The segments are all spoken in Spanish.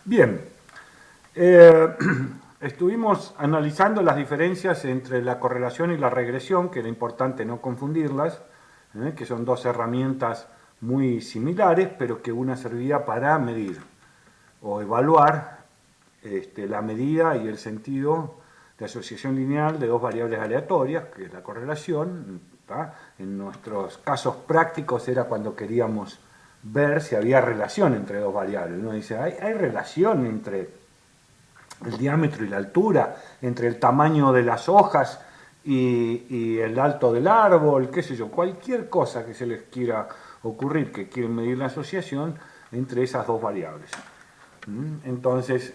Bien, estuvimos analizando las diferencias entre la correlación y la regresión, que era importante no confundirlas, que son dos herramientas muy similares, pero que una servía para medir o evaluar la medida y el sentido de asociación lineal de dos variables aleatorias, que es la correlación. ¿tá? En nuestros casos prácticos era cuando queríamos ver si había relación entre dos variables. Uno dice, ¿hay relación entre el diámetro y la altura, entre el tamaño de las hojas y el alto del árbol, qué sé yo, cualquier cosa que se les quiera ocurrir, que quieren medir la asociación entre esas dos variables? Entonces,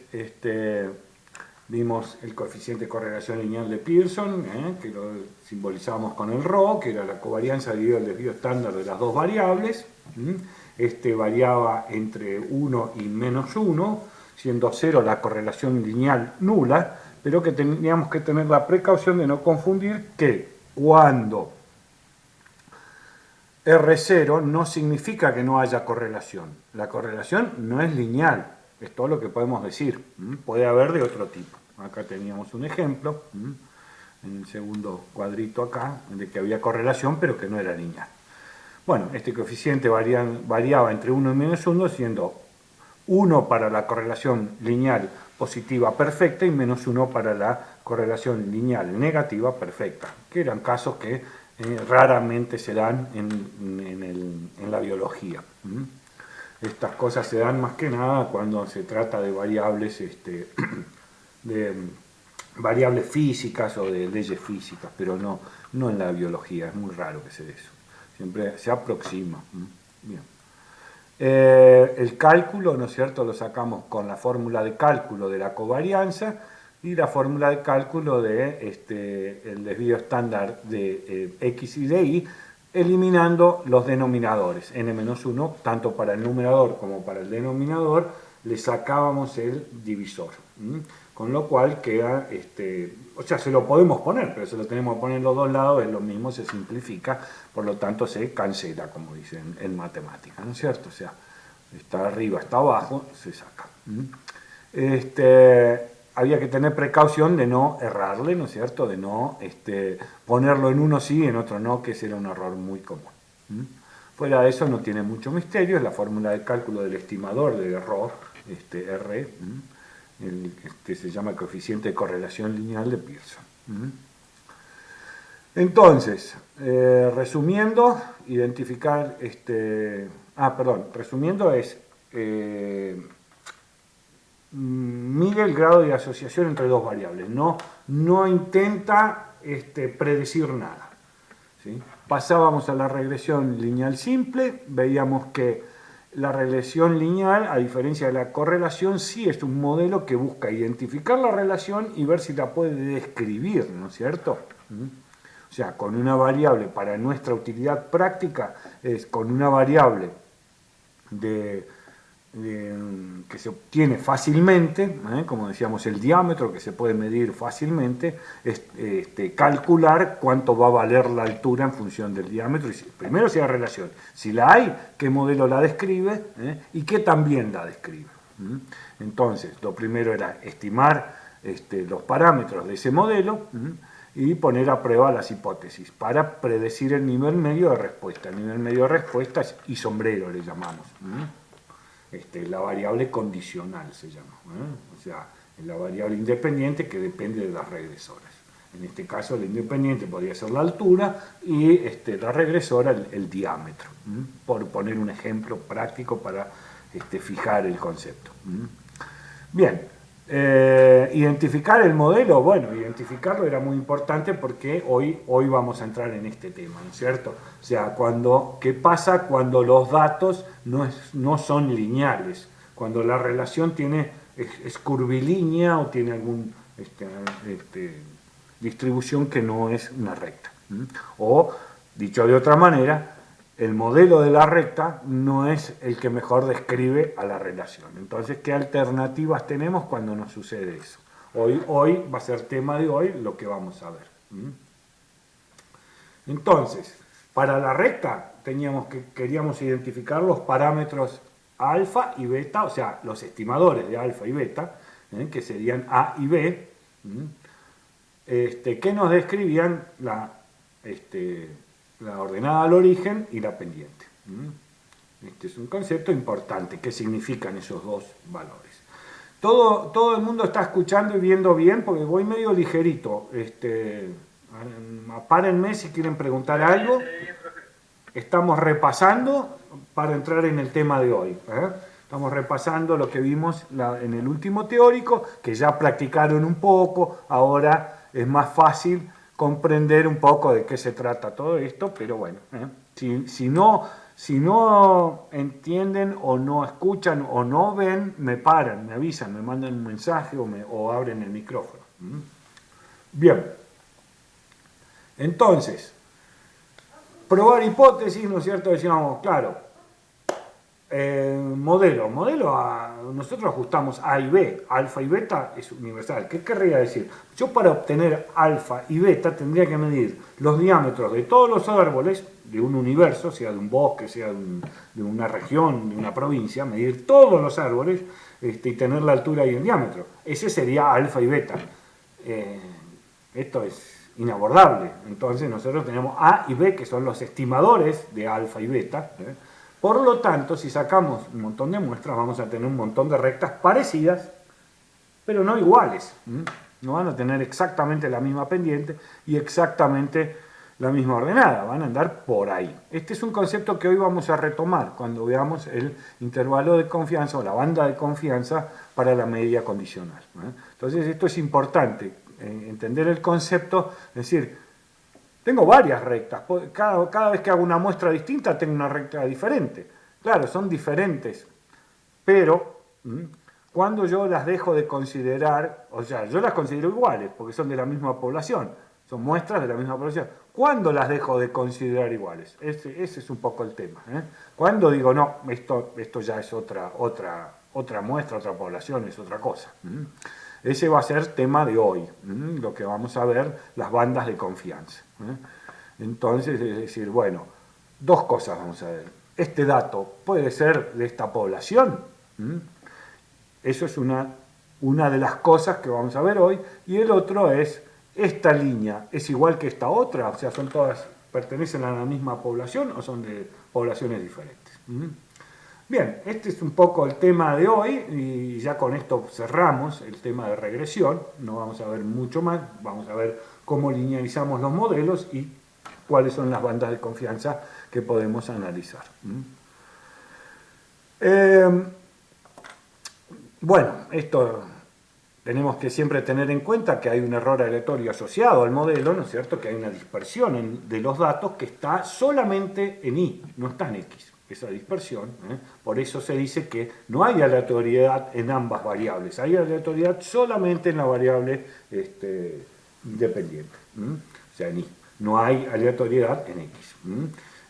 vimos el coeficiente de correlación lineal de Pearson, que lo simbolizamos con el ρ, que era la covarianza dividido el desvío estándar de las dos variables. Este variaba entre 1 y menos 1, siendo 0 la correlación lineal nula, pero que teníamos que tener la precaución de no confundir que cuando R0 no significa que no haya correlación. La correlación no es lineal, es todo lo que podemos decir. Puede haber de otro tipo. Acá teníamos un ejemplo, en el segundo cuadrito acá, de que había correlación pero que no era lineal. Bueno, este coeficiente variaba entre 1 y menos 1, siendo 1 para la correlación lineal positiva perfecta y menos 1 para la correlación lineal negativa perfecta, que eran casos que raramente se dan en la biología. Estas cosas se dan más que nada cuando se trata de variables, de variables físicas o de leyes físicas, pero no en la biología, es muy raro que se dé eso. Siempre se aproxima. Bien. El cálculo, ¿no es cierto?, lo sacamos con la fórmula de cálculo de la covarianza y la fórmula de cálculo de el desvío estándar de x y de y, eliminando los denominadores, n-1, tanto para el numerador como para el denominador, le sacábamos el divisor. Con lo cual queda, o sea, se lo podemos poner, pero se lo tenemos que poner en los dos lados, es lo mismo, se simplifica, por lo tanto se cancela, como dicen en matemática, ¿no es cierto? O sea, está arriba, está abajo, se saca. Había que tener precaución de no errarle, ¿no es cierto? De no ponerlo en uno sí y en otro no, que ese era un error muy común. Fuera de eso no tiene mucho misterio, es la fórmula de cálculo del estimador del error, R, que se llama coeficiente de correlación lineal de Pearson. Entonces, resumiendo, identificar, resumiendo es, mide el grado de asociación entre dos variables, no intenta predecir nada. ¿Sí? Pasábamos a la regresión lineal simple, veíamos que la regresión lineal, a diferencia de la correlación, sí es un modelo que busca identificar la relación y ver si la puede describir, ¿no es cierto? O sea, con una variable, para nuestra utilidad práctica, es con una variable que se obtiene fácilmente, como decíamos el diámetro, que se puede medir fácilmente, calcular cuánto va a valer la altura en función del diámetro, y primero si hay relación, si la hay, qué modelo la describe y qué también la describe. Entonces, lo primero era estimar los parámetros de ese modelo y poner a prueba las hipótesis para predecir el nivel medio de respuesta. El nivel medio de respuesta es y sombrero, le llamamos. La variable condicional se llama, o sea, la variable independiente que depende de las regresoras. En este caso, la independiente podría ser la altura y la regresora el diámetro, por poner un ejemplo práctico para fijar el concepto. Bien, identificar el modelo, bueno, identificarlo era muy importante porque hoy vamos a entrar en este tema, ¿no es cierto? O sea, ¿qué pasa cuando los datos no son lineales? Cuando la relación es curvilínea o tiene alguna distribución que no es una recta. O, dicho de otra manera, el modelo de la recta no es el que mejor describe a la relación. Entonces, ¿qué alternativas tenemos cuando nos sucede eso? Hoy va a ser tema de hoy lo que vamos a ver. Entonces, para la recta queríamos identificar los parámetros alfa y beta, o sea, los estimadores de alfa y beta, que serían A y B, que nos describían la ordenada al origen y la pendiente. Este es un concepto importante. ¿Qué significan esos dos valores? Todo el mundo está escuchando y viendo bien porque voy medio ligerito. Párenme si quieren preguntar algo. Estamos repasando para entrar en el tema de hoy. Estamos repasando lo que vimos en el último teórico, que ya practicaron un poco. Ahora es más fácil comprender un poco de qué se trata todo esto, pero bueno, si no entienden o no escuchan o no ven, me paran, me avisan, me mandan un mensaje o abren el micrófono. Bien, entonces, probar hipótesis, ¿no es cierto? Decíamos, claro, modelo, nosotros ajustamos A y B, alfa y beta es universal. ¿Qué querría decir? Yo para obtener alfa y beta tendría que medir los diámetros de todos los árboles de un universo, sea de un bosque, sea de una región, de una provincia, medir todos los árboles y tener la altura y el diámetro. Ese sería alfa y beta. Esto es inabordable. Entonces nosotros tenemos A y B, que son los estimadores de alfa y beta. Por lo tanto, si sacamos un montón de muestras, vamos a tener un montón de rectas parecidas, pero no iguales. No van a tener exactamente la misma pendiente y exactamente la misma ordenada, van a andar por ahí. Este es un concepto que hoy vamos a retomar cuando veamos el intervalo de confianza o la banda de confianza para la media condicional. Entonces esto es importante, entender el concepto, es decir, tengo varias rectas, cada vez que hago una muestra distinta tengo una recta diferente. Claro, son diferentes, pero cuando yo las dejo de considerar, o sea, yo las considero iguales porque son de la misma población, son muestras de la misma población. ¿Cuándo las dejo de considerar iguales? Ese es un poco el tema. Cuando digo, no, esto ya es otra muestra, otra población, es otra cosa. Ese va a ser tema de hoy, lo que vamos a ver, las bandas de confianza. Entonces, es decir, bueno, dos cosas vamos a ver. Este dato puede ser de esta población. Eso es una de las cosas que vamos a ver hoy. Y el otro es, esta línea es igual que esta otra, o sea, son todas, pertenecen a la misma población o son de poblaciones diferentes. Bien, este es un poco el tema de hoy y ya con esto cerramos el tema de regresión. No vamos a ver mucho más, vamos a ver cómo linealizamos los modelos y cuáles son las bandas de confianza que podemos analizar. Bueno, esto tenemos que siempre tener en cuenta que hay un error aleatorio asociado al modelo, ¿no es cierto? Que hay una dispersión de los datos que está solamente en Y, no está en X. Esa dispersión, por eso se dice que no hay aleatoriedad en ambas variables, hay aleatoriedad solamente en la variable independiente, o sea en Y, no hay aleatoriedad en X.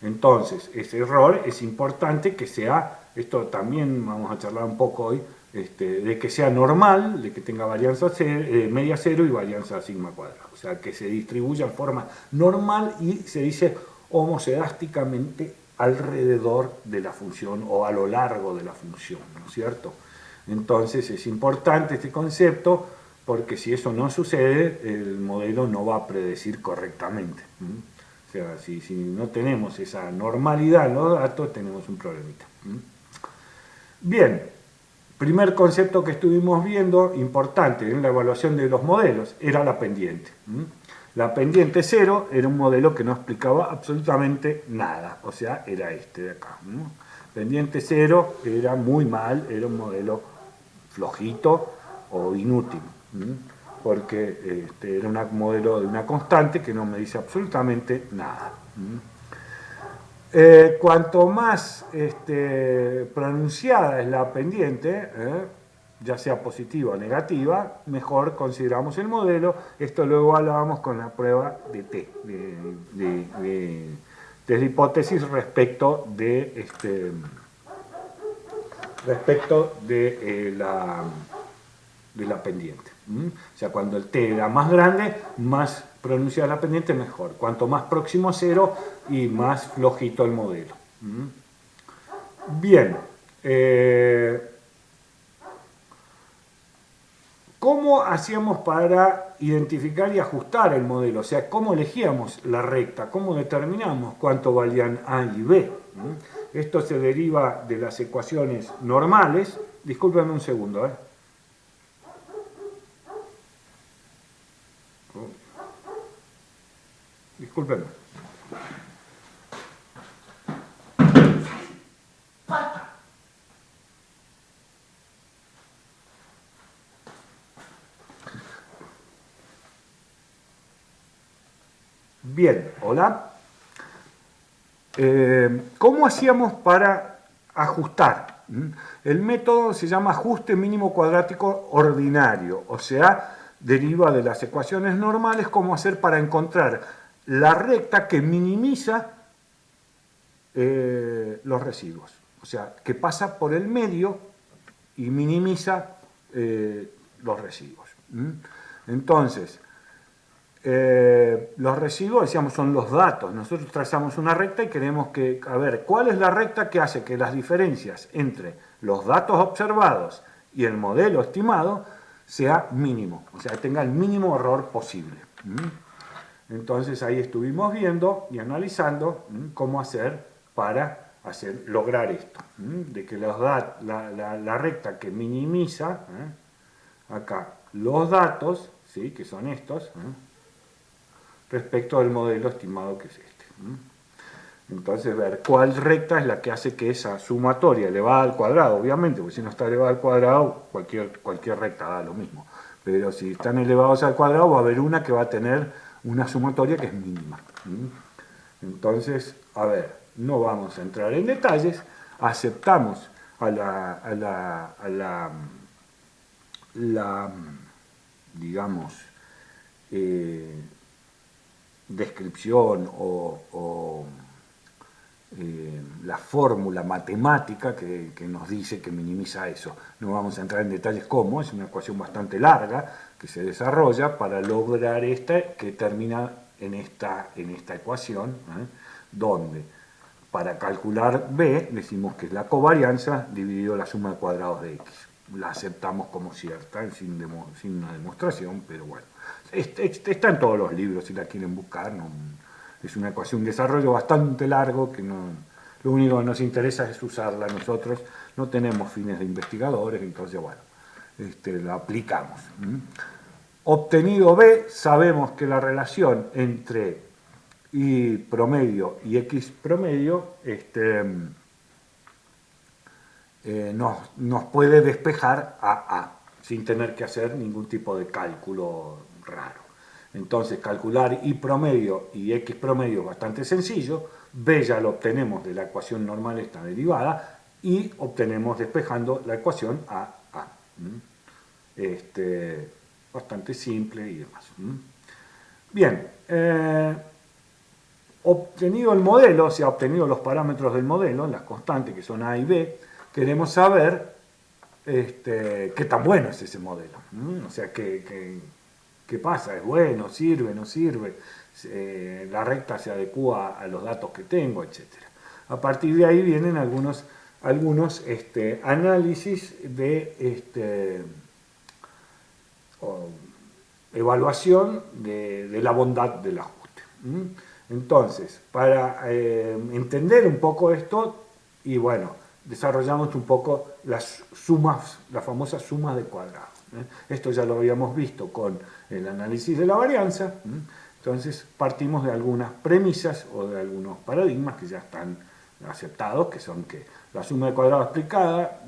Entonces, ese error es importante que sea, esto también vamos a charlar un poco hoy, de que sea normal, de que tenga varianza media cero y varianza sigma cuadrada, o sea que se distribuya en forma normal y se dice homocedásticamente alrededor de la función o a lo largo de la función, ¿no es cierto? Entonces es importante este concepto porque si eso no sucede, el modelo no va a predecir correctamente. O sea, si no tenemos esa normalidad en los datos, tenemos un problemita. Bien, primer concepto que estuvimos viendo, importante en la evaluación de los modelos, era la pendiente. La pendiente cero era un modelo que no explicaba absolutamente nada, o sea, era este de acá. Pendiente cero era muy mal, era un modelo flojito o inútil, porque era un modelo de una constante que no me dice absolutamente nada. Cuanto más pronunciada es la pendiente, ya sea positiva o negativa, mejor consideramos el modelo. Esto lo evaluamos con la prueba de T, de hipótesis respecto de la pendiente. O sea, cuando el T era más grande, más pronunciada la pendiente, mejor. Cuanto más próximo a cero y más flojito el modelo. Bien. ¿Cómo hacíamos para identificar y ajustar el modelo? O sea, ¿cómo elegíamos la recta? ¿Cómo determinamos cuánto valían A y B? Esto se deriva de las ecuaciones normales. Discúlpenme un segundo. Discúlpenme. Bien, hola. ¿Cómo hacíamos para ajustar? El método se llama ajuste mínimo cuadrático ordinario, o sea, deriva de las ecuaciones normales, cómo hacer para encontrar la recta que minimiza los residuos, o sea, que pasa por el medio y minimiza los residuos. Entonces, los residuos, decíamos, son los datos. Nosotros trazamos una recta y queremos que, a ver, ¿cuál es la recta que hace que las diferencias entre los datos observados y el modelo estimado sea mínimo? O sea, tenga el mínimo error posible. Entonces ahí estuvimos viendo y analizando cómo hacer para lograr esto. De que la recta que minimiza, acá, los datos, ¿sí? Que son estos, respecto al modelo estimado que es este. Entonces, ver cuál recta es la que hace que esa sumatoria elevada al cuadrado, obviamente, porque si no está elevada al cuadrado, cualquier recta da lo mismo. Pero si están elevados al cuadrado, va a haber una que va a tener una sumatoria que es mínima. Entonces, a ver, no vamos a entrar en detalles, aceptamos digamos, descripción o la fórmula matemática que nos dice que minimiza eso. No vamos a entrar en detalles cómo, es una ecuación bastante larga que se desarrolla para lograr esta que termina en esta ecuación, donde para calcular B decimos que es la covarianza dividido la suma de cuadrados de X. La aceptamos como cierta, sin una demostración, pero bueno. Está en todos los libros si la quieren buscar. No, es una ecuación, un desarrollo bastante largo que no, lo único que nos interesa es usarla nosotros. No tenemos fines de investigadores, entonces bueno, la aplicamos. Obtenido B, sabemos que la relación entre Y promedio y X promedio nos puede despejar a sin tener que hacer ningún tipo de cálculo raro. Entonces, calcular Y promedio y X promedio es bastante sencillo. B ya lo obtenemos de la ecuación normal, esta derivada, y obtenemos despejando la ecuación A. Bastante simple y demás. Bien, obtenido el modelo, o sea, obtenido los parámetros del modelo, las constantes que son A y B, queremos saber qué tan bueno es ese modelo. O sea, ¿qué pasa? ¿Es bueno? ¿Sirve? ¿No sirve? ¿La recta se adecua a los datos que tengo? Etcétera. A partir de ahí vienen algunos análisis de evaluación de la bondad del ajuste. Entonces, para entender un poco esto, y bueno, desarrollamos un poco las sumas, las famosas sumas de cuadrados. Esto ya lo habíamos visto con el análisis de la varianza. Entonces, partimos de algunas premisas o de algunos paradigmas que ya están aceptados, que son que la suma de cuadrado explicada,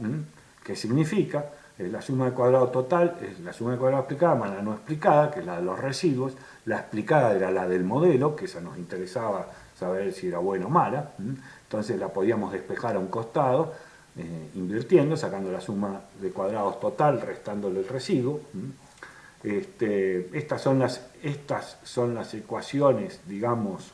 ¿qué significa? La suma de cuadrado total es la suma de cuadrado explicada más la no explicada, que es la de los residuos. La explicada era la del modelo, que esa nos interesaba saber si era buena o mala. Entonces la podíamos despejar a un costado, invirtiendo, sacando la suma de cuadrados total, restándole el residuo. Estas son las ecuaciones, digamos,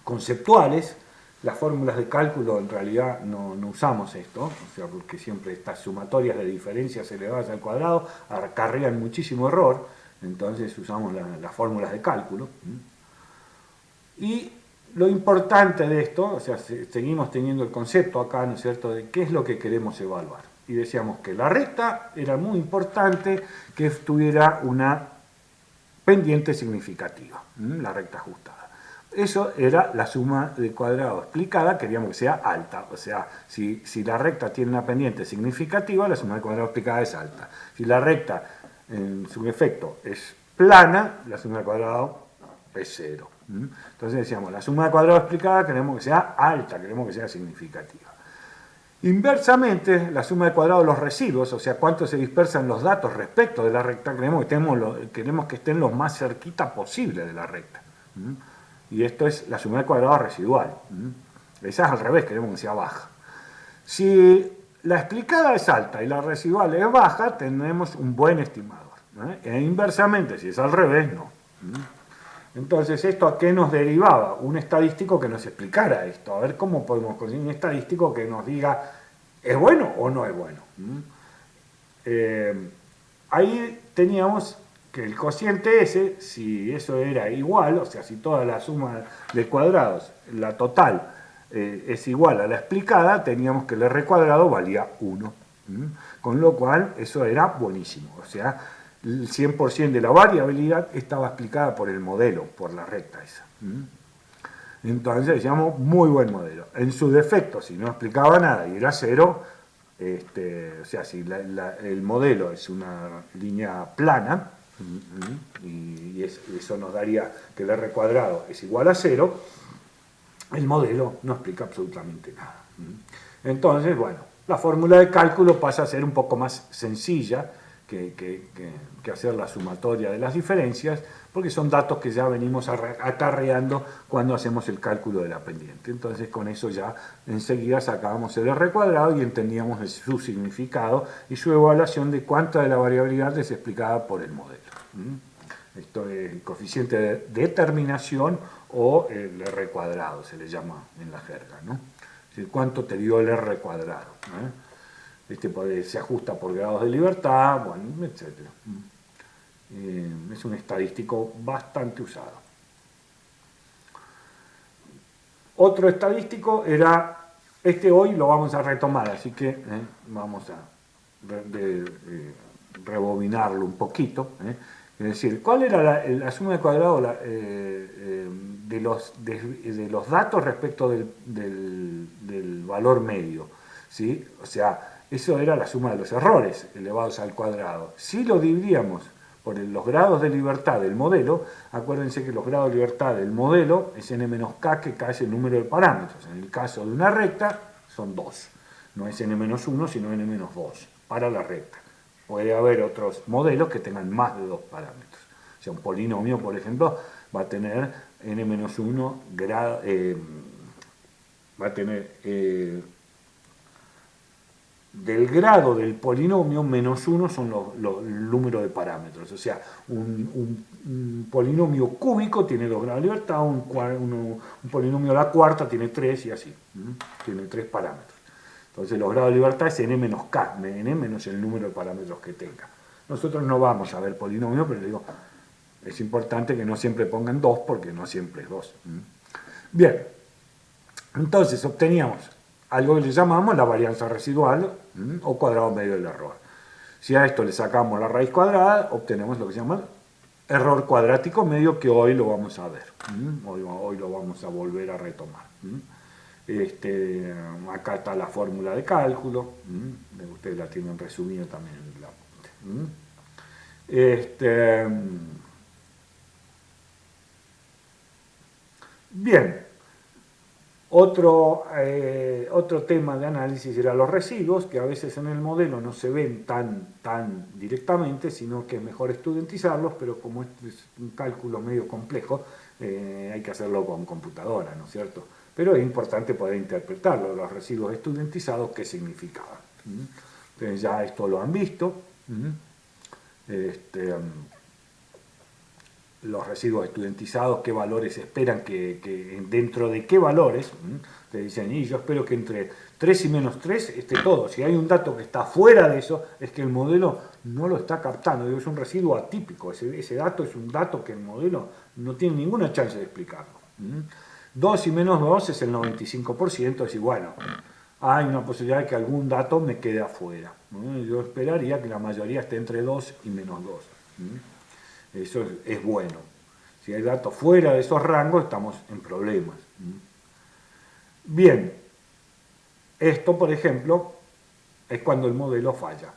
conceptuales. Las fórmulas de cálculo en realidad no usamos esto, o sea, porque siempre estas sumatorias de diferencias elevadas al cuadrado acarrean muchísimo error, entonces usamos las fórmulas de cálculo. Y lo importante de esto, o sea, seguimos teniendo el concepto acá, ¿no es cierto?, de qué es lo que queremos evaluar. Y decíamos que la recta era muy importante que tuviera una pendiente significativa, la recta ajustada. Eso era la suma de cuadrado explicada, queríamos que sea alta, o sea, si la recta tiene una pendiente significativa, la suma de cuadrado explicada es alta. Si la recta, en su efecto, es plana, la suma de cuadrado es cero. Entonces decíamos, la suma de cuadrado explicada queremos que sea alta, queremos que sea significativa. Inversamente, la suma de cuadrado de los residuos, o sea, cuánto se dispersan los datos respecto de la recta, queremos que estén lo más cerquita posible de la recta. Y esto es la suma de cuadrado residual. Esa es al revés, queremos que sea baja. Si la explicada es alta y la residual es baja, tenemos un buen estimador. E inversamente, si es al revés, no. Entonces, ¿esto a qué nos derivaba? Un estadístico que nos explicara esto. A ver cómo podemos conseguir un estadístico que nos diga, ¿es bueno o no es bueno? Ahí teníamos que el cociente S, si eso era igual, o sea, si toda la suma de cuadrados, la total, es igual a la explicada, teníamos que el R cuadrado valía 1. Con lo cual, eso era buenísimo. O sea, el 100% de la variabilidad estaba explicada por el modelo, por la recta esa. Entonces decíamos, muy buen modelo. En su defecto, si no explicaba nada y era cero, o sea, si el modelo es una línea plana, y eso nos daría que el R cuadrado es igual a 0, el modelo no explica absolutamente nada. Entonces, bueno, la fórmula de cálculo pasa a ser un poco más sencilla que hacer la sumatoria de las diferencias, porque son datos que ya venimos acarreando cuando hacemos el cálculo de la pendiente. Entonces con eso ya enseguida sacábamos el R cuadrado y entendíamos su significado y su evaluación de cuánta de la variabilidad es explicada por el modelo. Esto es el coeficiente de determinación o el R cuadrado, se le llama en la jerga, ¿no? Es decir, cuánto te dio el R cuadrado, se ajusta por grados de libertad, bueno, etc. Es un estadístico bastante usado. Otro estadístico era, hoy lo vamos a retomar, así que vamos a rebobinarlo un poquito. Es decir, ¿cuál era la suma de cuadrado de los datos respecto del valor medio? ¿Sí? O sea, eso era la suma de los errores elevados al cuadrado. Si lo dividíamos por los grados de libertad del modelo, acuérdense que los grados de libertad del modelo es n-k, que K es el número de parámetros. En el caso de una recta son 2. No es n-1, sino n-2 para la recta. Puede haber otros modelos que tengan más de 2 parámetros. O sea, un polinomio, por ejemplo, va a tener n-1 grado, va a tener del grado del polinomio menos 1 son el número de parámetros. O sea, un polinomio cúbico tiene 2 grados de libertad, un polinomio a la cuarta tiene 3 y así. Tiene 3 parámetros. Entonces los grados de libertad es n-k, n menos el número de parámetros que tenga. Nosotros no vamos a ver polinomio, pero digo, es importante que no siempre pongan 2 porque no siempre es 2. Bien, entonces obteníamos algo que le llamamos la varianza residual o cuadrado medio del error. Si a esto le sacamos la raíz cuadrada, obtenemos lo que se llama error cuadrático medio, que hoy lo vamos a ver. Hoy lo vamos a volver a retomar. Acá está la fórmula de cálculo. Ustedes la tienen resumida también en el apunte. Bien. Otro tema de análisis era los residuos, que a veces en el modelo no se ven tan directamente, sino que es mejor estudiantizarlos, pero como este es un cálculo medio complejo, hay que hacerlo con computadora, ¿no es cierto? Pero es importante poder interpretarlo, los residuos estudiantizados, qué significaban. Entonces ya esto lo han visto. Los residuos estudiantizados, qué valores esperan, que dentro de qué valores, te dicen, y yo espero que entre 3 y menos 3 esté todo. Si hay un dato que está fuera de eso, es que el modelo no lo está captando, es un residuo atípico, ese dato es un dato que el modelo no tiene ninguna chance de explicarlo. 2 y menos 2 es el 95%, es decir, bueno, hay una posibilidad de que algún dato me quede afuera. Yo esperaría que la mayoría esté entre 2 y menos 2. Eso es bueno. Si hay datos fuera de esos rangos, estamos en problemas. Bien, esto, por ejemplo, es cuando el modelo falla.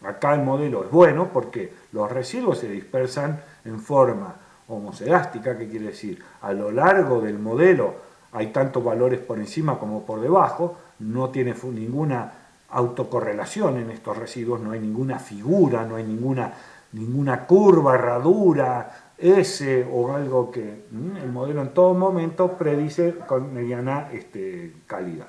Acá el modelo es bueno porque los residuos se dispersan en forma homoscedástica, que quiere decir, a lo largo del modelo hay tantos valores por encima como por debajo, no tiene ninguna autocorrelación en estos residuos, no hay ninguna figura, no hay ninguna curva, herradura, S o algo que el modelo en todo momento predice con mediana calidad.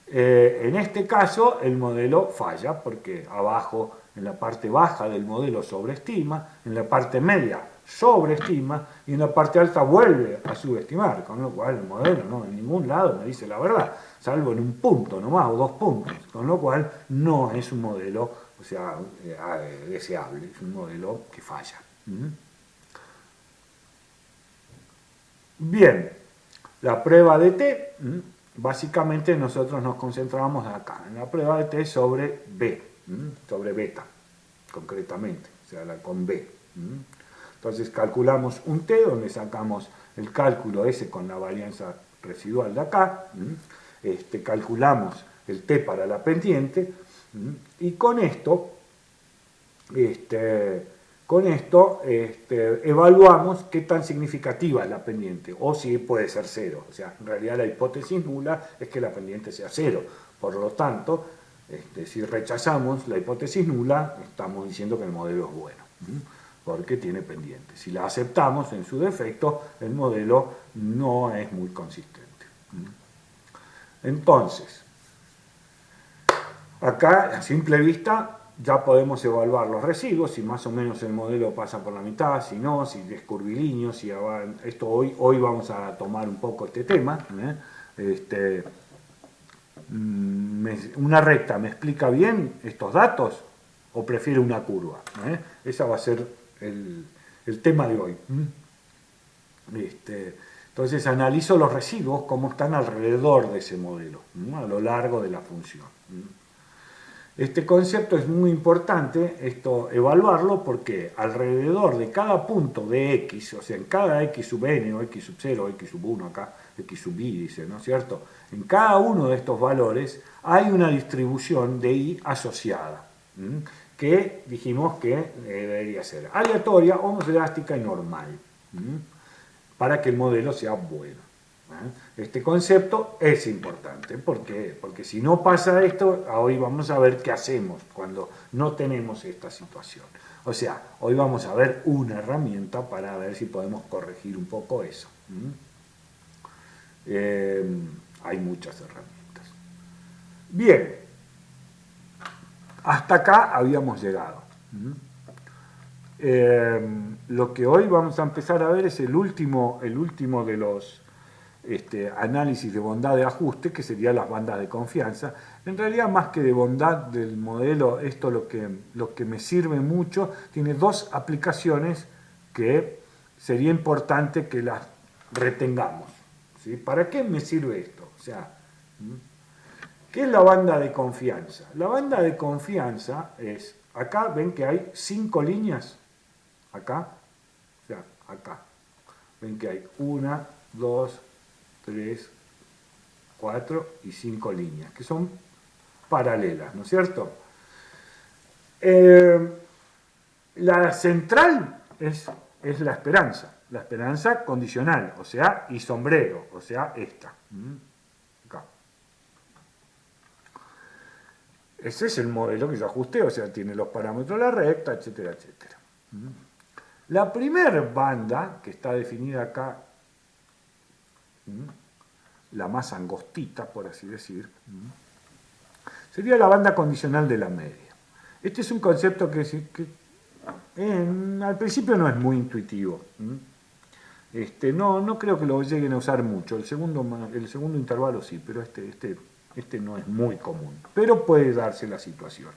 En este caso el modelo falla porque abajo, en la parte baja del modelo sobreestima, en la parte media sobreestima y en la parte alta vuelve a subestimar, con lo cual el modelo no en ningún lado me dice la verdad, salvo en un punto nomás o 2 puntos, con lo cual no es un modelo, o sea, deseable, es un modelo que falla. Bien, la prueba de T, básicamente nosotros nos concentramos acá, en la prueba de T sobre B, sobre beta, concretamente, o sea, con B. Entonces calculamos un T donde sacamos el cálculo ese con la varianza residual de acá, calculamos el T para la pendiente y con esto evaluamos qué tan significativa es la pendiente o si puede ser cero. O sea, en realidad la hipótesis nula es que la pendiente sea cero. Por lo tanto, si rechazamos la hipótesis nula, estamos diciendo que el modelo es bueno, porque tiene pendiente. Si la aceptamos en su defecto, el modelo no es muy consistente. Entonces, acá a simple vista ya podemos evaluar los residuos, si más o menos el modelo pasa por la mitad, si no, si es curvilíneo, si esto hoy vamos a tomar un poco este tema. ¿Una recta me explica bien estos datos o prefiere una curva? Ese va a ser el tema de hoy. Entonces analizo los residuos, cómo están alrededor de ese modelo, a lo largo de la función. Este concepto es muy importante, evaluarlo, porque alrededor de cada punto de x, o sea, en cada x sub n o x sub 0 o x sub 1 acá, x sub i dice, ¿no es cierto? En cada uno de estos valores hay una distribución de i asociada, que dijimos que debería ser aleatoria, homoscedástica y normal, para que el modelo sea bueno. Este concepto es importante. ¿Por qué? Porque si no pasa esto, hoy vamos a ver qué hacemos cuando no tenemos esta situación. O sea, hoy vamos a ver una herramienta para ver si podemos corregir un poco eso. Hay muchas herramientas. Bien, hasta acá habíamos llegado. Lo que hoy vamos a empezar a ver es el último de los análisis de bondad de ajuste, que serían las bandas de confianza. En realidad, más que de bondad del modelo, esto lo que me sirve mucho, tiene dos aplicaciones que sería importante que las retengamos. ¿Sí? ¿Para qué me sirve esto? O sea, ¿qué es la banda de confianza? La banda de confianza es, acá ven que hay 5 líneas, acá, o sea, acá. Ven que hay 1, 2, 3, 4 y 5 líneas, que son paralelas, ¿no es cierto? La central es la esperanza condicional, o sea, y sombrero, o sea, esta. Acá. Ese es el modelo que yo ajusté, o sea, tiene los parámetros de la recta, etcétera, etcétera. La primera banda, que está definida acá, la más angostita, por así decir, sería la banda condicional de la media. Este es un concepto que al principio no es muy intuitivo. No creo que lo lleguen a usar mucho. El segundo intervalo sí, pero este no es muy común. Pero puede darse la situación.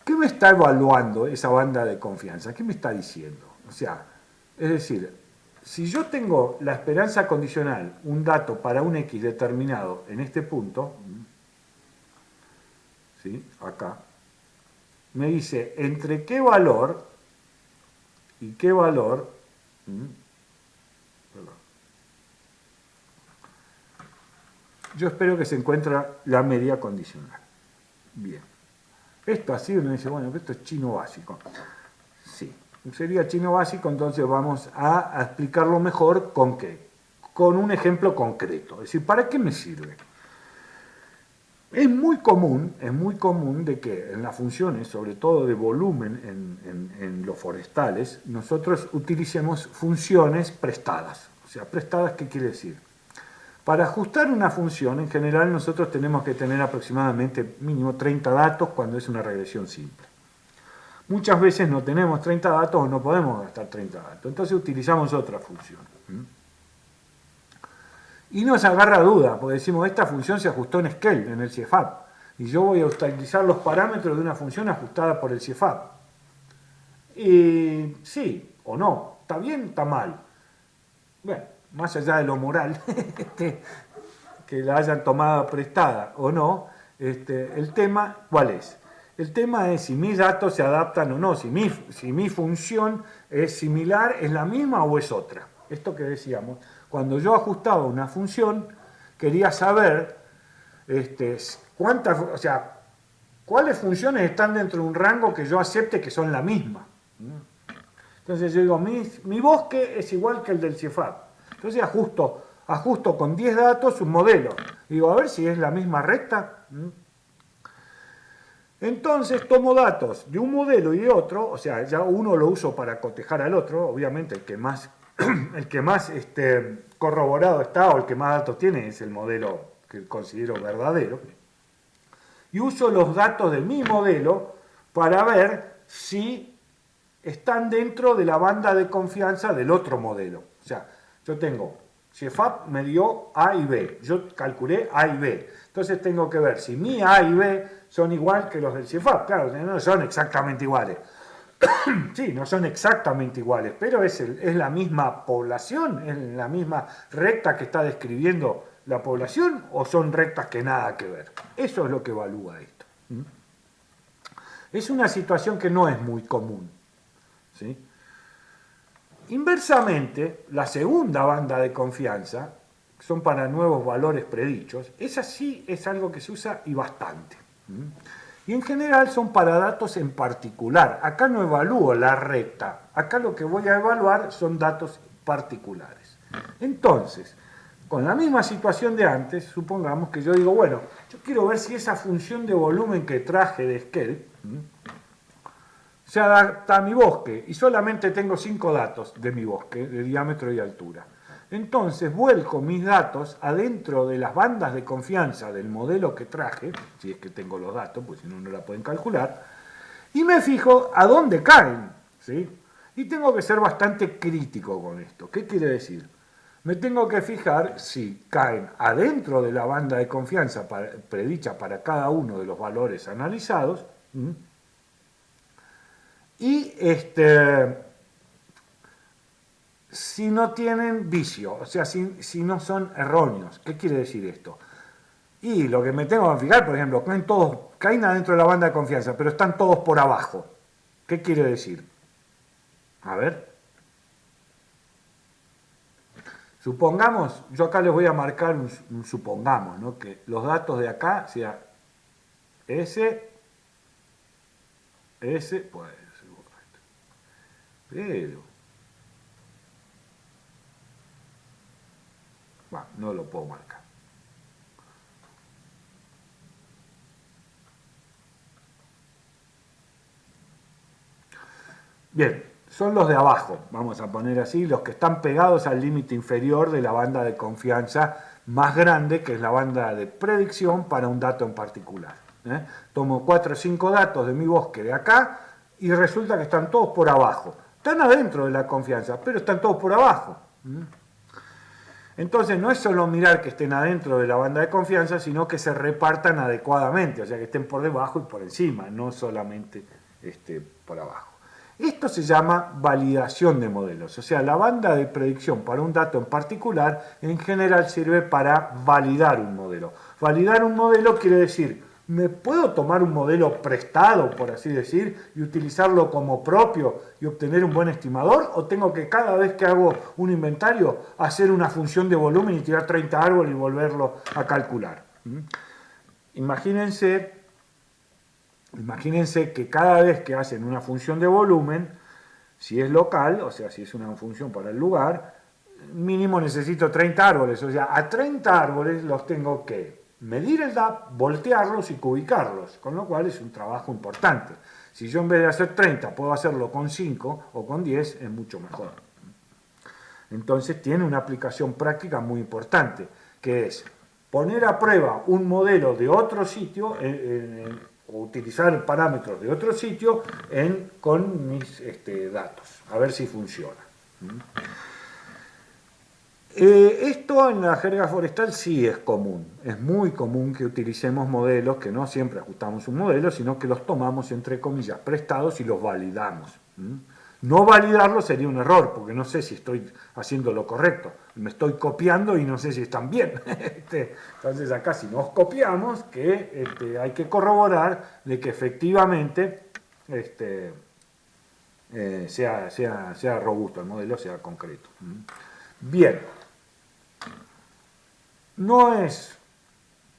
¿Qué me está evaluando esa banda de confianza? ¿Qué me está diciendo? O sea, es decir, si yo tengo la esperanza condicional, un dato para un x determinado en este punto, ¿sí? Acá, me dice entre qué valor y qué valor, yo espero que se encuentre la media condicional. Bien. Esto así uno dice, bueno, esto es chino básico. Sí, sería chino básico, entonces vamos a explicarlo mejor con qué. Con un ejemplo concreto. Es decir, ¿para qué me sirve? Es muy común de que en las funciones, sobre todo de volumen en los forestales, nosotros utilicemos funciones prestadas. O sea, prestadas, ¿qué quiere decir? Para ajustar una función, en general, nosotros tenemos que tener aproximadamente mínimo 30 datos cuando es una regresión simple. Muchas veces no tenemos 30 datos o no podemos gastar 30 datos. Entonces utilizamos otra función. Y nos agarra duda, porque decimos, esta función se ajustó en Scale, en el CIEFAP. Y yo voy a utilizar los parámetros de una función ajustada por el CIEFAP. Y sí o no, está bien, está mal. Bueno, más allá de lo moral, que la hayan tomado prestada o no, el tema, ¿cuál es? El tema es si mis datos se adaptan o no, si mi función es similar, es la misma o es otra. Esto que decíamos, cuando yo ajustaba una función, quería saber cuáles funciones están dentro de un rango que yo acepte que son la misma. Entonces yo digo, mi bosque es igual que el del CIEFAP. Entonces ajusto con 10 datos un modelo. Digo, a ver si es la misma recta. Entonces tomo datos de un modelo y de otro, o sea, ya uno lo uso para cotejar al otro, obviamente el que más corroborado está o el que más datos tiene es el modelo que considero verdadero. Y uso los datos de mi modelo para ver si están dentro de la banda de confianza del otro modelo. O sea, yo tengo, CIEFAP me dio A y B, yo calculé A y B. Entonces tengo que ver si mi A y B son igual que los del CIEFAP. Claro, no son exactamente iguales. Sí, no son exactamente iguales, pero es la misma población, es la misma recta que está describiendo la población, o son rectas que nada que ver. Eso es lo que evalúa esto. Es una situación que no es muy común. ¿Sí? Inversamente, la segunda banda de confianza, que son para nuevos valores predichos, esa sí es algo que se usa y bastante. Y en general son para datos en particular. Acá no evalúo la recta, acá lo que voy a evaluar son datos particulares. Entonces, con la misma situación de antes, supongamos que yo digo, bueno, yo quiero ver si esa función de volumen que traje de Scale se adapta a mi bosque, y solamente tengo 5 datos de mi bosque, de diámetro y altura. Entonces vuelco mis datos adentro de las bandas de confianza del modelo que traje, si es que tengo los datos, pues si no, no la pueden calcular, y me fijo a dónde caen, ¿sí? Y tengo que ser bastante crítico con esto. ¿Qué quiere decir? Me tengo que fijar si caen adentro de la banda de confianza predicha para cada uno de los valores analizados, y si no tienen vicio, o sea, si no son erróneos. ¿Qué quiere decir esto? Y lo que me tengo que fijar, por ejemplo, caen adentro de la banda de confianza, pero están todos por abajo. ¿Qué quiere decir? A ver. Supongamos, yo acá les voy a marcar un supongamos, ¿no? Que los datos de acá sea S, pues, pero bueno, no lo puedo marcar. Bien, son los de abajo, vamos a poner así, los que están pegados al límite inferior de la banda de confianza más grande, que es la banda de predicción para un dato en particular. Tomo 4 o 5 datos de mi bosque de acá y resulta que están todos por abajo. Están adentro de la confianza, pero están todos por abajo. Entonces no es solo mirar que estén adentro de la banda de confianza, sino que se repartan adecuadamente, o sea que estén por debajo y por encima, no solamente por abajo. Esto se llama validación de modelos, o sea, la banda de predicción para un dato en particular en general sirve para validar un modelo. Validar un modelo quiere decir, ¿me puedo tomar un modelo prestado, por así decir, y utilizarlo como propio y obtener un buen estimador? ¿O tengo que cada vez que hago un inventario hacer una función de volumen y tirar 30 árboles y volverlo a calcular? Imagínense que cada vez que hacen una función de volumen, si es local, o sea, si es una función para el lugar, mínimo necesito 30 árboles. O sea, a 30 árboles los tengo que medir el DAP, voltearlos y cubicarlos, con lo cual es un trabajo importante. Si yo en vez de hacer 30 puedo hacerlo con 5 o con 10, es mucho mejor. Entonces tiene una aplicación práctica muy importante, que es poner a prueba un modelo de otro sitio, o utilizar parámetros de otro sitio con mis datos, a ver si funciona. Esto en la jerga forestal sí es común, es muy común que utilicemos modelos que no siempre ajustamos un modelo, sino que los tomamos entre comillas prestados y los validamos. No validarlo sería un error, porque no sé si estoy haciendo lo correcto, me estoy copiando y no sé si están bien. Entonces acá si nos copiamos, que hay que corroborar de que efectivamente sea robusto el modelo, sea concreto. Bien, no es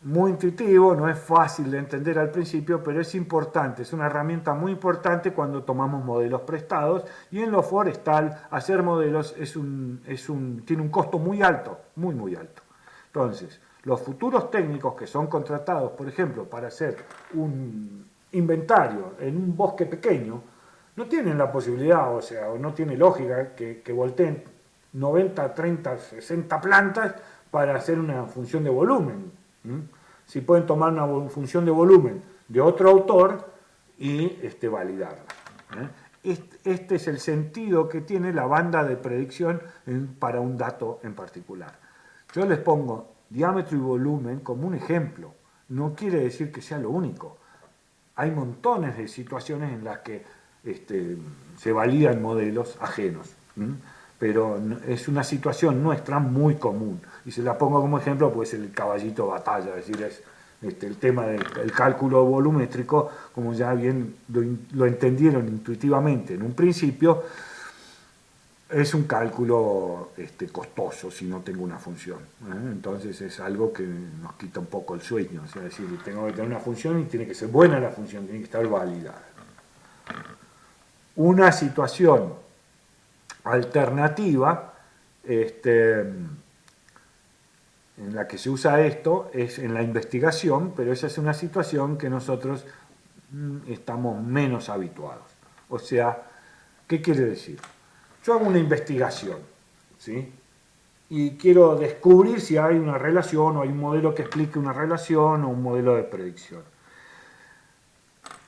muy intuitivo, no es fácil de entender al principio, pero es importante, es una herramienta muy importante cuando tomamos modelos prestados, y en lo forestal hacer modelos tiene un costo muy alto, muy alto. Entonces, los futuros técnicos que son contratados, por ejemplo, para hacer un inventario en un bosque pequeño, no tienen la posibilidad, o sea, no tiene lógica que volteen 90, 30, 60 plantas para hacer una función de volumen. Si pueden tomar una función de volumen de otro autor y validarla. Este es el sentido que tiene la banda de predicción para un dato en particular. Yo les pongo diámetro y volumen como un ejemplo. No quiere decir que sea lo único. Hay montones de situaciones en las que se validan modelos ajenos. Pero es una situación nuestra muy común. Y se la pongo como ejemplo, pues el caballito de batalla, es decir, es el tema del cálculo volumétrico, como ya bien lo entendieron intuitivamente en un principio, es un cálculo costoso si no tengo una función. Entonces es algo que nos quita un poco el sueño, o sea, es decir, tengo que tener una función y tiene que ser buena la función, tiene que estar validada. Una situación alternativa en la que se usa esto es en la investigación, pero esa es una situación que nosotros estamos menos habituados. O sea, ¿qué quiere decir? Yo hago una investigación, ¿sí? Y quiero descubrir si hay una relación o hay un modelo que explique una relación o un modelo de predicción.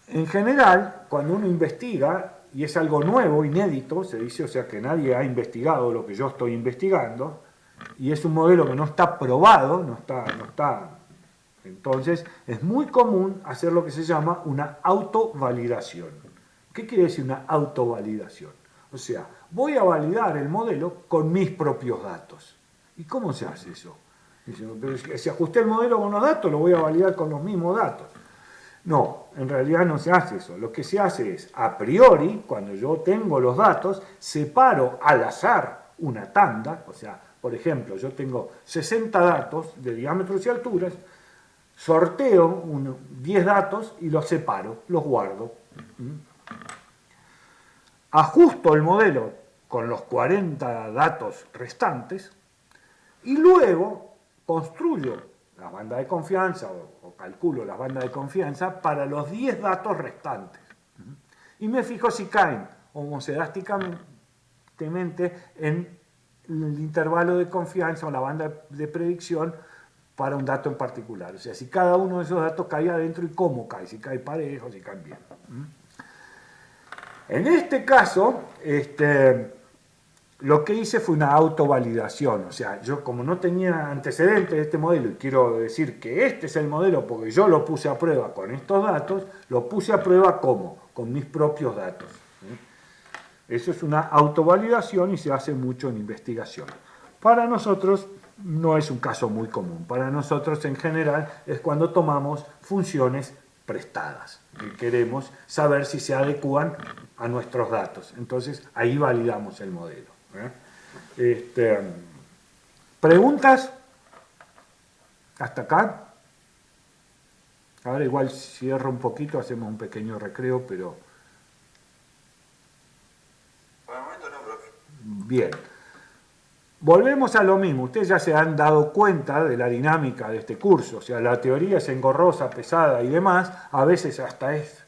En general, cuando uno investiga, y es algo nuevo, inédito, se dice, o sea que nadie ha investigado lo que yo estoy investigando, y es un modelo que no está probado, no está. Entonces, es muy común hacer lo que se llama una autovalidación. ¿Qué quiere decir una autovalidación? O sea, voy a validar el modelo con mis propios datos. ¿Y cómo se hace eso? Pero si ajusté el modelo con los datos, lo voy a validar con los mismos datos. No, en realidad no se hace eso. Lo que se hace es, a priori, cuando yo tengo los datos, separo al azar una tanda, o sea, por ejemplo, yo tengo 60 datos de diámetros y alturas, sorteo 10 datos y los separo, los guardo. Ajusto el modelo con los 40 datos restantes y luego construyo la banda de confianza o calculo la banda de confianza para los 10 datos restantes. Y me fijo si caen homocedásticamente en el intervalo de confianza o la banda de predicción para un dato en particular. O sea, si cada uno de esos datos cae adentro y cómo cae, si cae parejo, si cae bien. En este caso, lo que hice fue una autovalidación, o sea, yo como no tenía antecedentes de este modelo y quiero decir que este es el modelo porque yo lo puse a prueba con estos datos, lo puse a prueba ¿cómo? Con mis propios datos. Eso es una autovalidación y se hace mucho en investigación. Para nosotros no es un caso muy común. Para nosotros en general es cuando tomamos funciones prestadas y queremos saber si se adecúan a nuestros datos. Entonces ahí validamos el modelo. ¿Preguntas? ¿Hasta acá? Ahora igual cierro un poquito, hacemos un pequeño recreo, pero... Por el momento no, profe. Bien. Volvemos a lo mismo. Ustedes ya se han dado cuenta de la dinámica de este curso. O sea, la teoría es engorrosa, pesada y demás. A veces hasta es,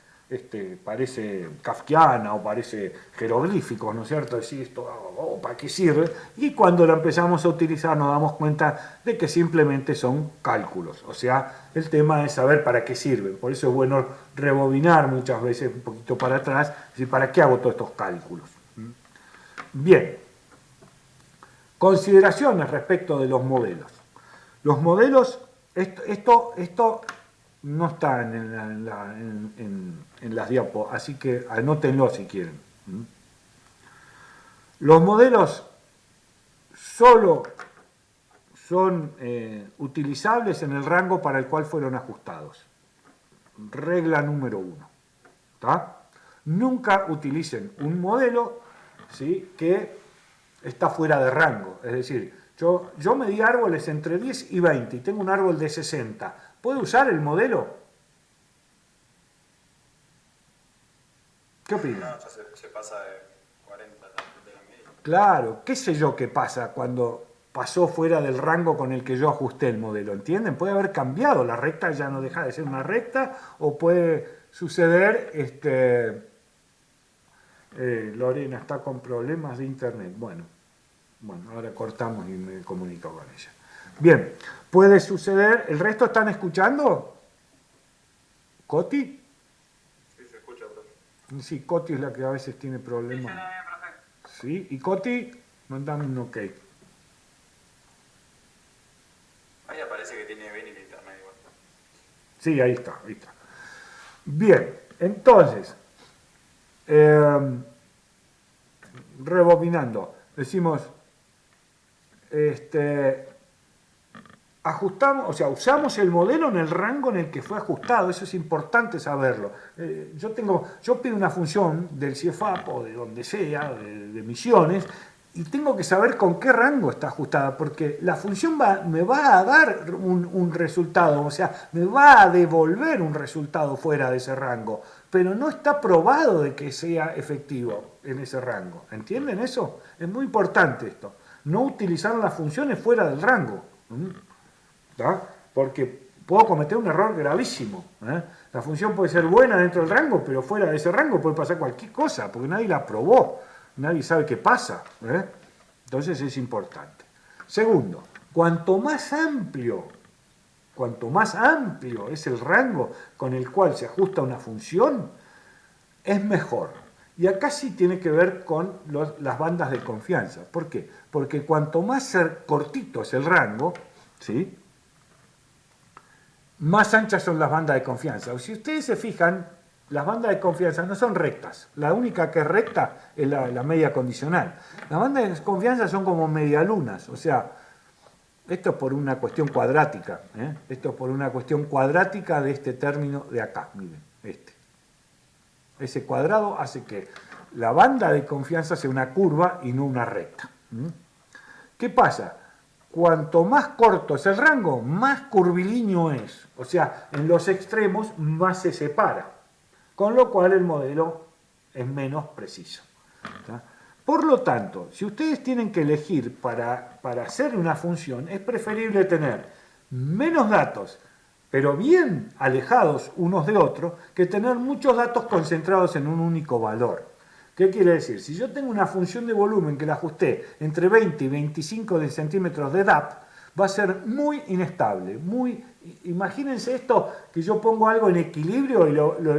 parece kafkiana o parece jeroglífico, ¿no es cierto? Decir esto, ¿para qué sirve? Y cuando la empezamos a utilizar nos damos cuenta de que simplemente son cálculos. O sea, el tema es saber para qué sirven. Por eso es bueno rebobinar muchas veces un poquito para atrás. Es decir, ¿para qué hago todos estos cálculos? Bien. Consideraciones respecto de los modelos. Los modelos, esto no está en las diapos, así que anótenlo si quieren. Los modelos solo son utilizables en el rango para el cual fueron ajustados. Regla número 1. ¿Tá? Nunca utilicen un modelo, ¿sí?, que está fuera de rango. Es decir, yo medí árboles entre 10 y 20 y tengo un árbol de 60. ¿Puedo usar el modelo? ¿Qué opinan? No, ya se pasa de 40 de la media. Claro, qué sé yo qué pasa cuando pasó fuera del rango con el que yo ajusté el modelo, ¿entienden? Puede haber cambiado, la recta ya no deja de ser una recta, o puede suceder, Lorena está con problemas de internet. Bueno, ahora cortamos y me comunico con ella. Bien, puede suceder, ¿el resto están escuchando? ¿Coti? Sí, se escucha, profe. Sí, Coti es la que a veces tiene problemas. Sí, y Coti, mandame un ok. Ahí aparece que tiene bien el internet igual. Sí, ahí está, ahí está. Bien, entonces, rebobinando, decimos, ajustamos, o sea, usamos el modelo en el rango en el que fue ajustado, eso es importante saberlo. Yo pido una función del CIEFAP o de donde sea, de Misiones, y tengo que saber con qué rango está ajustada, porque la función me va a dar un resultado, o sea, me va a devolver un resultado fuera de ese rango, pero no está probado de que sea efectivo en ese rango. ¿Entienden eso? Es muy importante esto. No utilizar las funciones fuera del rango. ¿Tá? Porque puedo cometer un error gravísimo. La función puede ser buena dentro del rango, pero fuera de ese rango puede pasar cualquier cosa, porque nadie la probó, nadie sabe qué pasa. Entonces es importante. Segundo, cuanto más amplio es el rango con el cual se ajusta una función, es mejor. Y acá sí tiene que ver con las bandas de confianza. ¿Por qué? Porque cuanto más cortito es el rango, ¿sí?, más anchas son las bandas de confianza. Si ustedes se fijan, las bandas de confianza no son rectas. La única que es recta es la media condicional. Las bandas de confianza son como medialunas. O sea, esto es por una cuestión cuadrática. Esto es por una cuestión cuadrática de este término de acá. Miren, ese cuadrado hace que la banda de confianza sea una curva y no una recta. ¿Qué pasa? Cuanto más corto es el rango, más curvilíneo es. O sea, en los extremos más se separa. Con lo cual el modelo es menos preciso. ¿Tá? Por lo tanto, si ustedes tienen que elegir para hacer una función, es preferible tener menos datos, pero bien alejados unos de otros, que tener muchos datos concentrados en un único valor. ¿Qué quiere decir? Si yo tengo una función de volumen que la ajusté entre 20 y 25 centímetros de DAP, va a ser muy inestable. Imagínense esto, que yo pongo algo en equilibrio y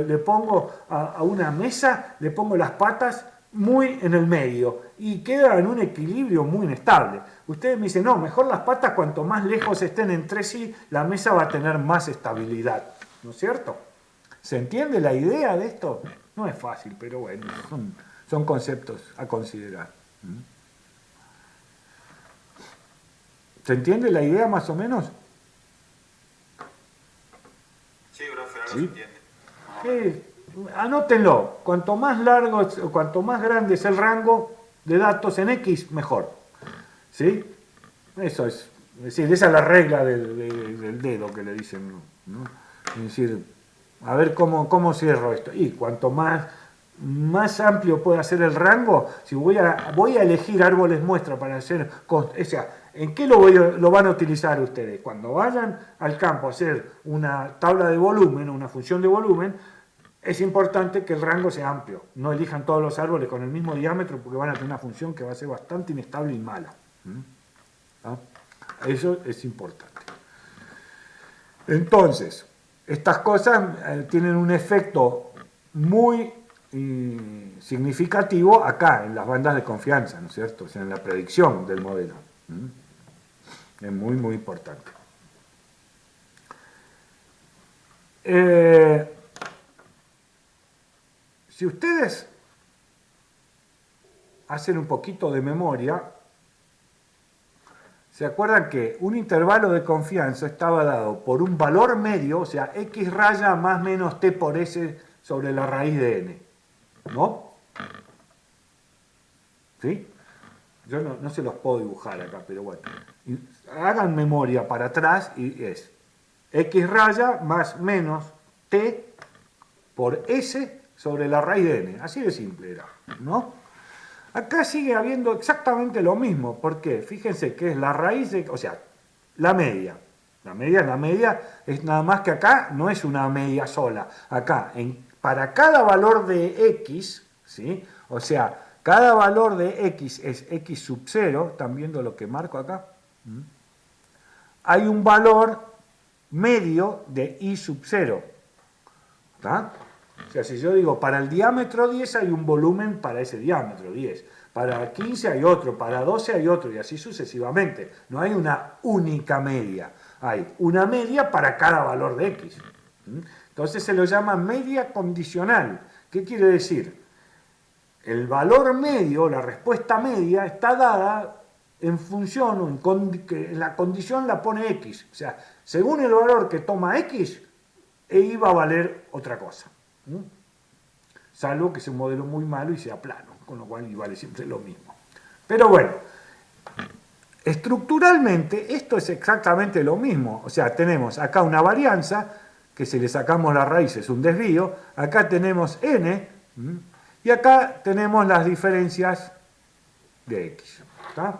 le pongo a una mesa, le pongo las patas muy en el medio y queda en un equilibrio muy inestable. Ustedes me dicen, no, mejor las patas cuanto más lejos estén entre sí, la mesa va a tener más estabilidad. ¿No es cierto? ¿Se entiende la idea de esto? No es fácil, pero bueno, Son conceptos a considerar. ¿Se entiende la idea más o menos? Sí, profe, algo ¿Sí? se entiende. Anótenlo. Cuanto más largo, cuanto más grande es el rango de datos en X, mejor. ¿Sí? Eso es decir, esa es la regla del dedo que le dicen, ¿no? Es decir, a ver cómo cierro esto. Y cuanto más amplio pueda ser el rango, si voy a elegir árboles muestra para hacer, o sea, ¿en qué lo van a utilizar ustedes? Cuando vayan al campo a hacer una tabla de volumen, una función de volumen, es importante que el rango sea amplio. No elijan todos los árboles con el mismo diámetro porque van a tener una función que va a ser bastante inestable y mala. ¿No? Eso es importante. Entonces, estas cosas tienen un efecto muy significativo acá, en las bandas de confianza, ¿no es cierto? O sea, en la predicción del modelo. Es muy, muy importante. Si ustedes hacen un poquito de memoria, ¿se acuerdan que un intervalo de confianza estaba dado por un valor medio, o sea, x raya más menos t por s sobre la raíz de n? ¿No? ¿Sí? Yo no se los puedo dibujar acá, pero bueno. Hagan memoria para atrás y es x raya más menos t por s sobre la raíz de n. Así de simple era, ¿no? Acá sigue habiendo exactamente lo mismo. ¿Por qué? Fíjense que es la raíz de... O sea, la media. La media es nada más que acá no es una media sola. Acá, para cada valor de x, ¿sí? O sea, cada valor de x es x sub 0. ¿Están viendo lo que marco acá? Hay un valor medio de y sub 0. ¿Está? O sea, si yo digo para el diámetro 10 hay un volumen para ese diámetro 10, para 15 hay otro, para 12 hay otro y así sucesivamente. No hay una única media, hay una media para cada valor de x. Entonces se lo llama media condicional. ¿Qué quiere decir? El valor medio, la respuesta media, está dada en función, en la condición la pone x. O sea, según el valor que toma x, y va a valer otra cosa. Salvo que sea un modelo muy malo y sea plano, con lo cual vale siempre lo mismo. Pero bueno, estructuralmente esto es exactamente lo mismo. O sea, tenemos acá una varianza, que si le sacamos la raíz es un desvío, acá tenemos n, y acá tenemos las diferencias de x. ¿Está?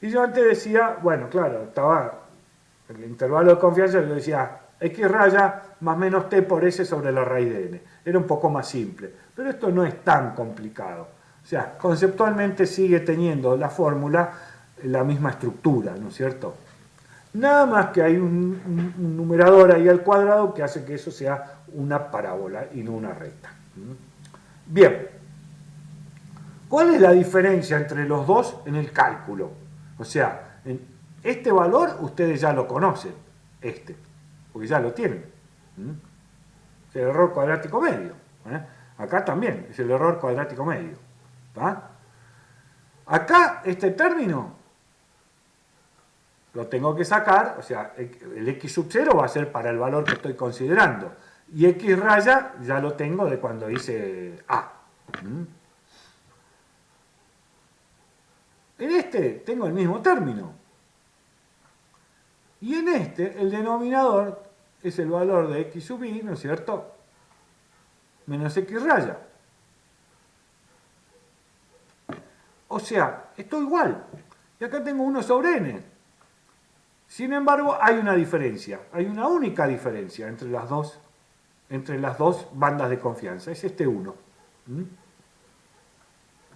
Y yo antes decía, bueno, claro, estaba el intervalo de confianza, yo decía x raya más menos t por s sobre la raíz de n. Era un poco más simple, pero esto no es tan complicado. O sea, conceptualmente sigue teniendo la fórmula la misma estructura, ¿no es cierto? Nada más que hay un numerador ahí al cuadrado que hace que eso sea una parábola y no una recta. Bien, ¿cuál es la diferencia entre los dos en el cálculo? O sea, este valor ustedes ya lo conocen, porque ya lo tienen. Es el error cuadrático medio. Acá también es el error cuadrático medio. ¿Tá? Acá este término lo tengo que sacar, o sea, el x sub 0 va a ser para el valor que estoy considerando. Y x raya ya lo tengo de cuando hice a. En este tengo el mismo término. Y en este, el denominador es el valor de x sub i, ¿no es cierto? Menos x raya. O sea, esto igual. Y acá tengo 1 sobre n. Sin embargo, hay una diferencia. Hay una única diferencia entre las dos bandas de confianza. Es este 1.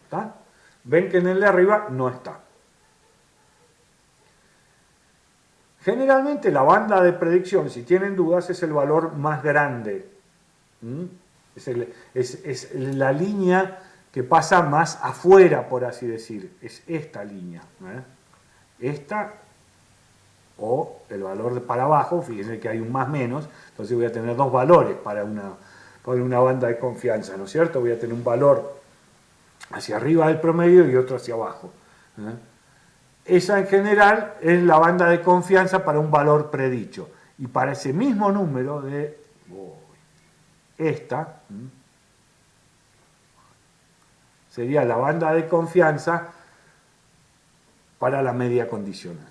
¿Está? Ven que en el de arriba no está. Generalmente la banda de predicción, si tienen dudas, es el valor más grande. Es la línea que pasa más afuera, por así decir. Es esta línea. Esta o el valor de para abajo, fíjense que hay un más menos, entonces voy a tener dos valores para una banda de confianza, ¿no es cierto? Voy a tener un valor hacia arriba del promedio y otro hacia abajo. Esa en general es la banda de confianza para un valor predicho. Y para ese mismo número de esta, sería la banda de confianza para la media condicional.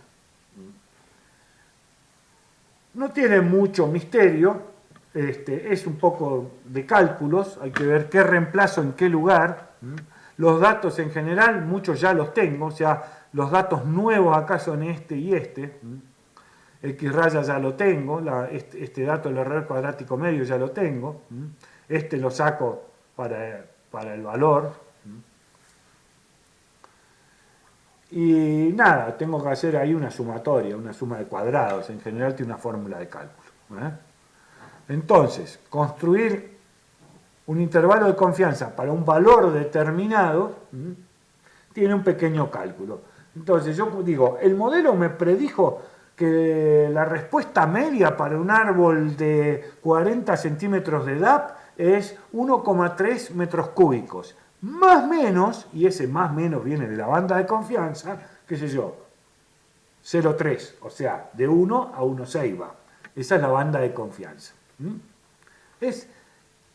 No tiene mucho misterio, es un poco de cálculos, hay que ver qué reemplazo en qué lugar. Los datos en general, muchos ya los tengo, o sea, los datos nuevos acá son este y este. X raya ya lo tengo, este dato del error cuadrático medio ya lo tengo. Este lo saco para el valor. Y nada, tengo que hacer ahí una sumatoria, una suma de cuadrados. En general tiene una fórmula de cálculo. Entonces, construir un intervalo de confianza para un valor determinado tiene un pequeño cálculo. Entonces yo digo, el modelo me predijo que la respuesta media para un árbol de 40 centímetros de DAP es 1,3 metros cúbicos. Más menos, y ese más menos viene de la banda de confianza, qué sé yo, 0,3, o sea, de 1 a 1,6 va. Esa es la banda de confianza. Es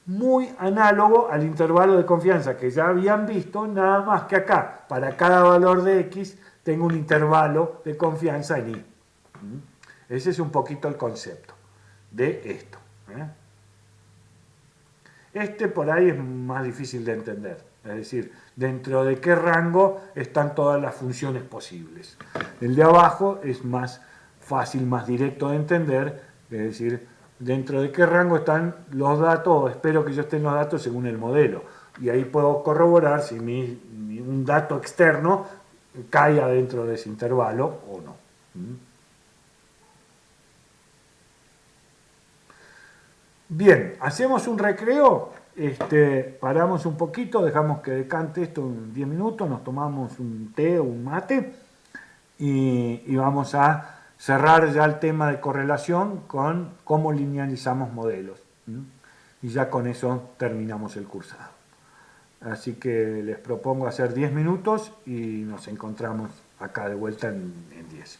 muy análogo al intervalo de confianza que ya habían visto, nada más que acá, para cada valor de X, tengo un intervalo de confianza en Y. Ese es un poquito el concepto de esto. Este por ahí es más difícil de entender, es decir, dentro de qué rango están todas las funciones posibles. El de abajo es más fácil, más directo de entender, es decir, dentro de qué rango están los datos, o espero que yo estén los datos según el modelo. Y ahí puedo corroborar si un dato externo caiga dentro de ese intervalo o no. Bien, hacemos un recreo, paramos un poquito, dejamos que decante esto en 10 minutos, nos tomamos un té o un mate y vamos a cerrar ya el tema de correlación con cómo linealizamos modelos. Y ya con eso terminamos el cursado. Así que les propongo hacer 10 minutos y nos encontramos acá de vuelta en 10.